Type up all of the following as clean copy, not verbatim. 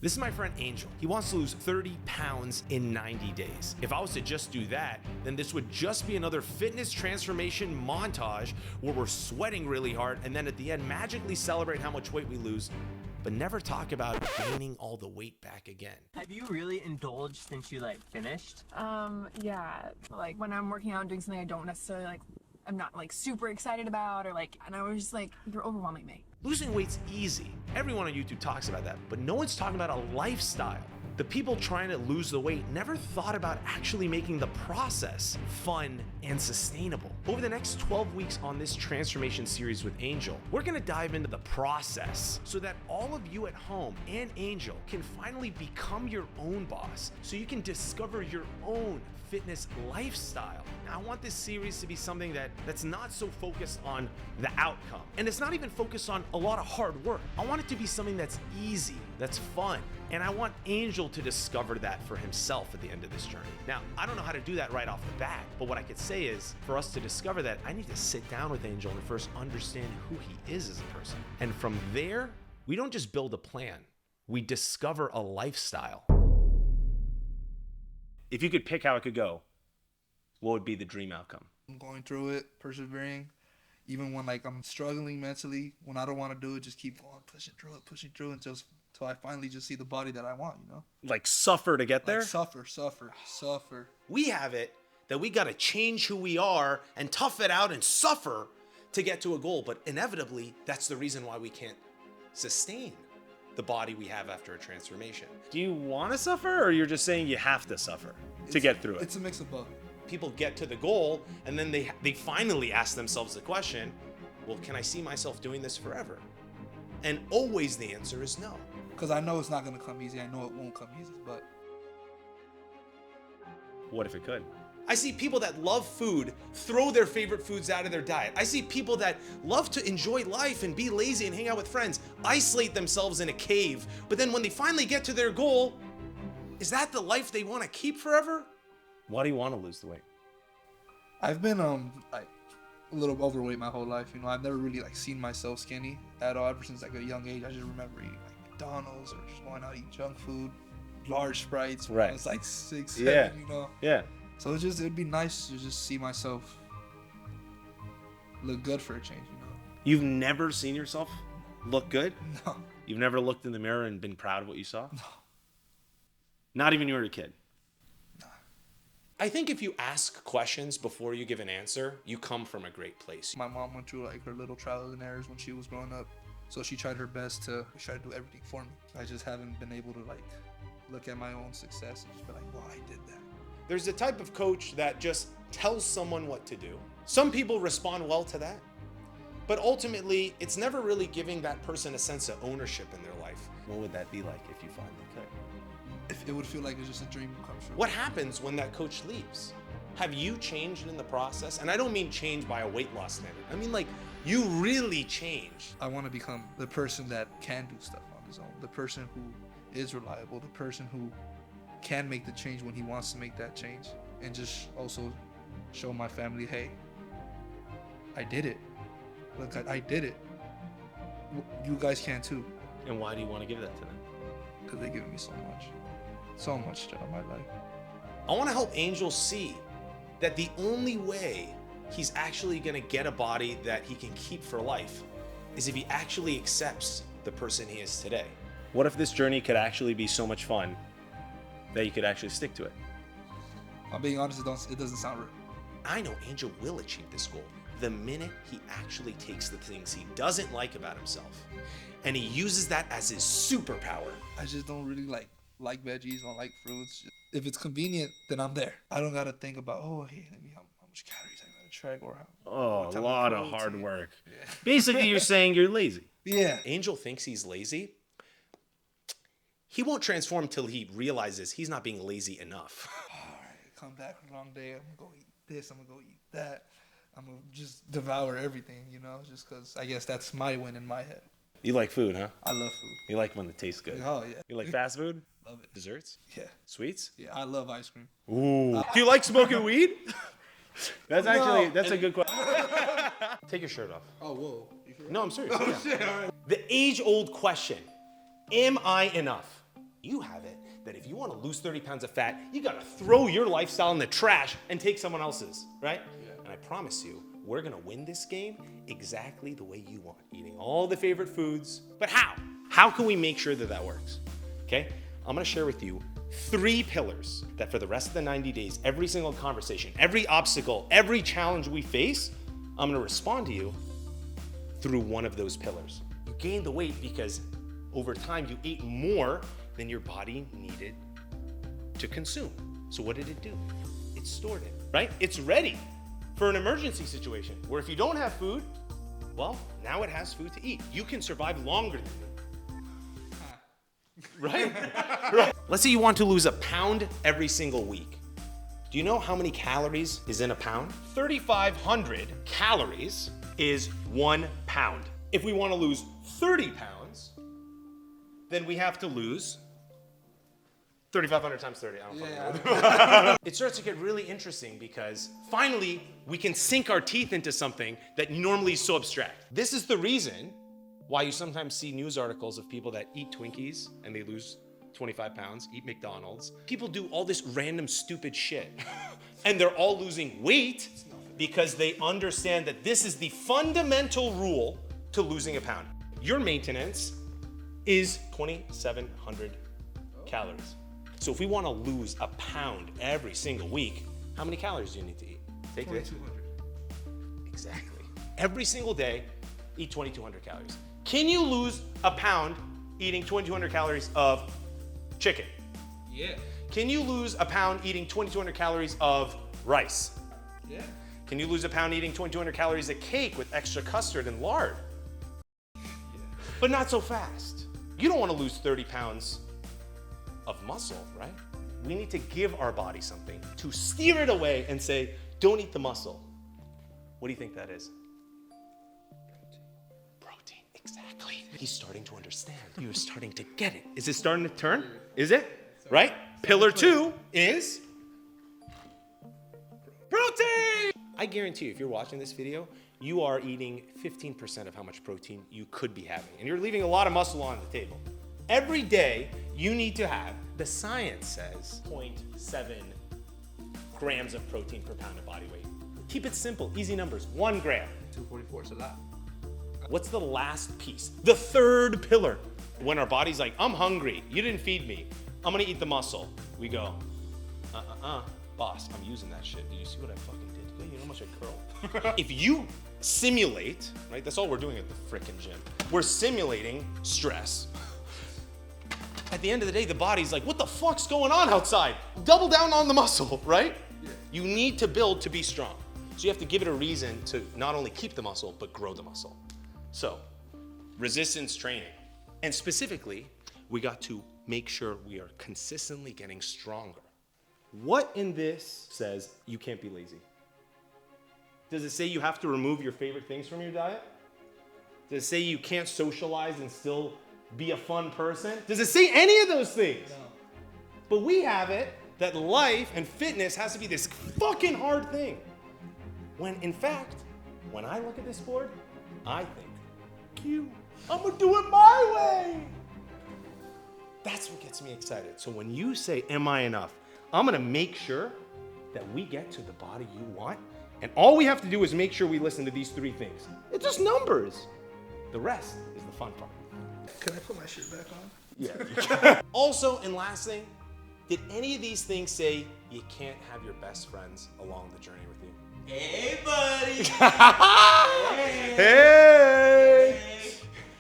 This is my friend Angel. He wants to lose 30 pounds in 90 days. If I was to just do that, then this would just be another fitness transformation montage where we're sweating really hard and then at the end magically celebrate how much weight we lose, but never talk about gaining all the weight back again. Have you really indulged since you finished? Yeah, like when I'm working out and doing something I don't necessarily I'm not super excited about and I was just you're overwhelming me. Losing weight's easy. Everyone on YouTube talks about that, but no one's talking about a lifestyle. The people trying to lose the weight never thought about actually making the process fun and sustainable. Over the next 12 weeks on this transformation series with Angel, we're gonna dive into the process so that all of you at home and Angel can finally become your own boss, so you can discover your own fitness lifestyle. Now, I want this series to be something that's not so focused on the outcome, and it's not even focused on a lot of hard work. I want it to be something that's easy, that's fun, and I want Angel to discover that for himself at the end of this journey. Now, I don't know how to do that right off the bat, but what I could say is, for us to discover that, I need to sit down with Angel and first understand who he is as a person. And from there, we don't just build a plan, we discover a lifestyle. If you could pick how it could go, what would be the dream outcome? I'm going through it, persevering, even when I'm struggling mentally, when I don't want to do it, just keep going, pushing through until I finally just see the body that I want, Suffer to get there? Suffer. We have it that we got to change who we are and tough it out and suffer to get to a goal. But inevitably, that's the reason why we can't sustain the body we have after a transformation. Do you want to suffer, or you're just saying you have to suffer to get through it? It's a mix of both. People get to the goal and then they finally ask themselves the question, well, can I see myself doing this forever? And always the answer is no. Because I know it's not going to come easy. I know it won't come easy, but what if it could? I see people that love food throw their favorite foods out of their diet. I see people that love to enjoy life and be lazy and hang out with friends, isolate themselves in a cave, but then when they finally get to their goal, is that the life they want to keep forever? Why do you want to lose the weight? I've been a little overweight my whole life. I've never really seen myself skinny at all. Ever since a young age, I just remember eating McDonald's or just going out eating junk food, large Sprites when I was 6, 7, Yeah. So it'd be nice to just see myself look good for a change, You've never seen yourself look good? No. You've never looked in the mirror and been proud of what you saw? No. Not even when you were a kid? No. I think if you ask questions before you give an answer, you come from a great place. My mom went through her little trials and errors when she was growing up. So she tried her best to try to do everything for me. I just haven't been able to look at my own success and just be well, I did that. There's a type of coach that just tells someone what to do. Some people respond well to that, but ultimately, it's never really giving that person a sense of ownership in their life. What would that be like if you finally could? If it would feel like it's just a dream come true. What happens when that coach leaves? Have you changed in the process? And I don't mean change by a weight loss standard. I mean you really changed. I want to become the person that can do stuff on his own, the person who is reliable, the person who can make the change when he wants to make that change, and just also show my family, hey, I did it. Look, I did it. You guys can too. And why do you want to give that to them? Because they've given me so much joy in my life. I want to help Angel see that the only way he's actually going to get a body that he can keep for life is if he actually accepts the person he is today. What if this journey could actually be so much fun that you could actually stick to it? I'm being honest, it doesn't sound real. I know Angel will achieve this goal the minute he actually takes the things he doesn't like about himself and he uses that as his superpower. I just don't really like veggies, I don't like fruits. If it's convenient, then I'm there. I don't gotta think about, hey, let me how much calories I gotta track or how. A lot of hard work. Yeah. Basically, you're saying you're lazy. Yeah. Angel thinks he's lazy. He won't transform till he realizes he's not being lazy enough. All right, come back from a long day. I'm gonna go eat this. I'm gonna go eat that. I'm gonna just devour everything, just because I guess that's my win in my head. You like food, huh? I love food. You like when it tastes good. Oh, yeah. You like fast food? Love it. Desserts? Yeah. Sweets? Yeah, I love ice cream. Ooh. Do you like smoking weed? That's a good question. Take your shirt off. Oh, whoa. No, I'm serious. Oh, shit. All right. The age-old question, am I enough? You have it that if you want to lose 30 pounds of fat, you got to throw your lifestyle in the trash and take someone else's, right? Yeah. And I promise you, we're going to win this game exactly the way you want, eating all the favorite foods. But how? How can we make sure that that works? Okay? I'm going to share with you 3 pillars that for the rest of the 90 days, every single conversation, every obstacle, every challenge we face, I'm going to respond to you through one of those pillars. You gained the weight because over time you ate more than your body needed to consume. So what did it do? It stored it, right? It's ready for an emergency situation where if you don't have food, well, now it has food to eat. You can survive longer than me. Right? Right. Let's say you want to lose a pound every single week. Do you know how many calories is in a pound? 3,500 calories is 1 pound. If we want to lose 30 pounds, then we have to lose 3,500 times 30. I don't fucking know. It starts to get really interesting because finally we can sink our teeth into something that normally is so abstract. This is the reason why you sometimes see news articles of people that eat Twinkies and they lose 25 pounds, eat McDonald's. People do all this random stupid shit and they're all losing weight because they understand that this is the fundamental rule to losing a pound. Your maintenance is 2,700 calories. So if we want to lose a pound every single week, how many calories do you need to eat? Take 2,200. Exactly. Every single day, eat 2,200 calories. Can you lose a pound eating 2,200 calories of chicken? Yeah. Can you lose a pound eating 2,200 calories of rice? Yeah. Can you lose a pound eating 2,200 calories of cake with extra custard and lard? Yeah. But not so fast. You don't want to lose 30 pounds of muscle, right? We need to give our body something to steer it away and say, don't eat the muscle. What do you think that is? Protein, exactly. He's starting to understand. You're starting to get it. Is it starting to turn? Is it? Right? Pillar 2 is protein. I guarantee you, if you're watching this video, you are eating 15% of how much protein you could be having. And you're leaving a lot of muscle on the table. Every day, you need to have, the science says, 0.7 grams of protein per pound of body weight. Keep it simple, easy numbers, 1 gram. 244 is a lot. What's the last piece? The 3rd pillar. When our body's like, I'm hungry, you didn't feed me, I'm gonna eat the muscle. We go, boss, I'm using that shit. Did you see what I fucking did? You know how much I curled? If you simulate, right, that's all we're doing at the frickin' gym. We're simulating stress. At the end of the day, the body's like, what the fuck's going on outside? Double down on the muscle, right? Yeah. You need to build to be strong. So you have to give it a reason to not only keep the muscle, but grow the muscle. So, resistance training. And specifically, we got to make sure we are consistently getting stronger. What in this says you can't be lazy? Does it say you have to remove your favorite things from your diet? Does it say you can't socialize and still be a fun person? Does it say any of those things? No. But we have it that life and fitness has to be this fucking hard thing. When in fact, when I look at this board, I think, I'm gonna do it my way. That's what gets me excited. So when you say, am I enough? I'm gonna make sure that we get to the body you want. And all we have to do is make sure we listen to these 3 things. It's just numbers. The rest is the fun part. Can I put my shirt back on? Yeah. Also, and last thing, did any of these things say you can't have your best friends along the journey with you? Hey, buddy. Hey.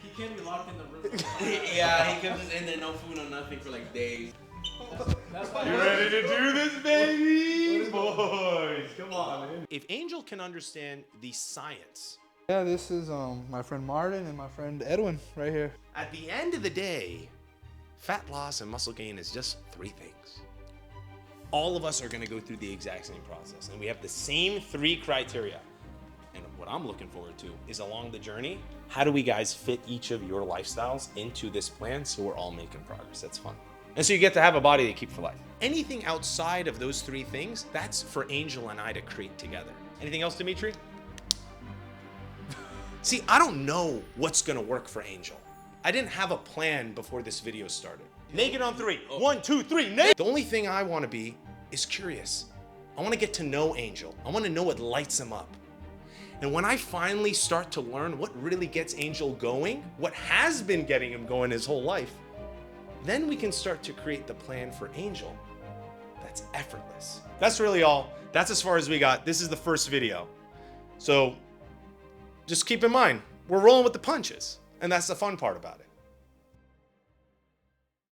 He can't be locked in the room. Yeah, he comes in there, no food, no nothing for like days. You ready to do this, baby? Boys, come on, man. If Angel can understand the science. Yeah, this is my friend Martin and my friend Edwin right here. At the end of the day, fat loss and muscle gain is just 3 things. All of us are gonna go through the exact same process, and we have the same 3 criteria. And what I'm looking forward to is along the journey, how do we guys fit each of your lifestyles into this plan so we're all making progress? That's fun. And so you get to have a body that keep for life. Anything outside of those 3 things, that's for Angel and I to create together. Anything else, Dimitri? See, I don't know what's gonna work for Angel. I didn't have a plan before this video started. Naked on 3. 1, 2, 3, naked! The only thing I want to be is curious. I want to get to know Angel. I want to know what lights him up. And when I finally start to learn what really gets Angel going, what has been getting him going his whole life, then we can start to create the plan for Angel that's effortless. That's really all. That's as far as we got. This is the first video. So just keep in mind, we're rolling with the punches. And that's the fun part about it.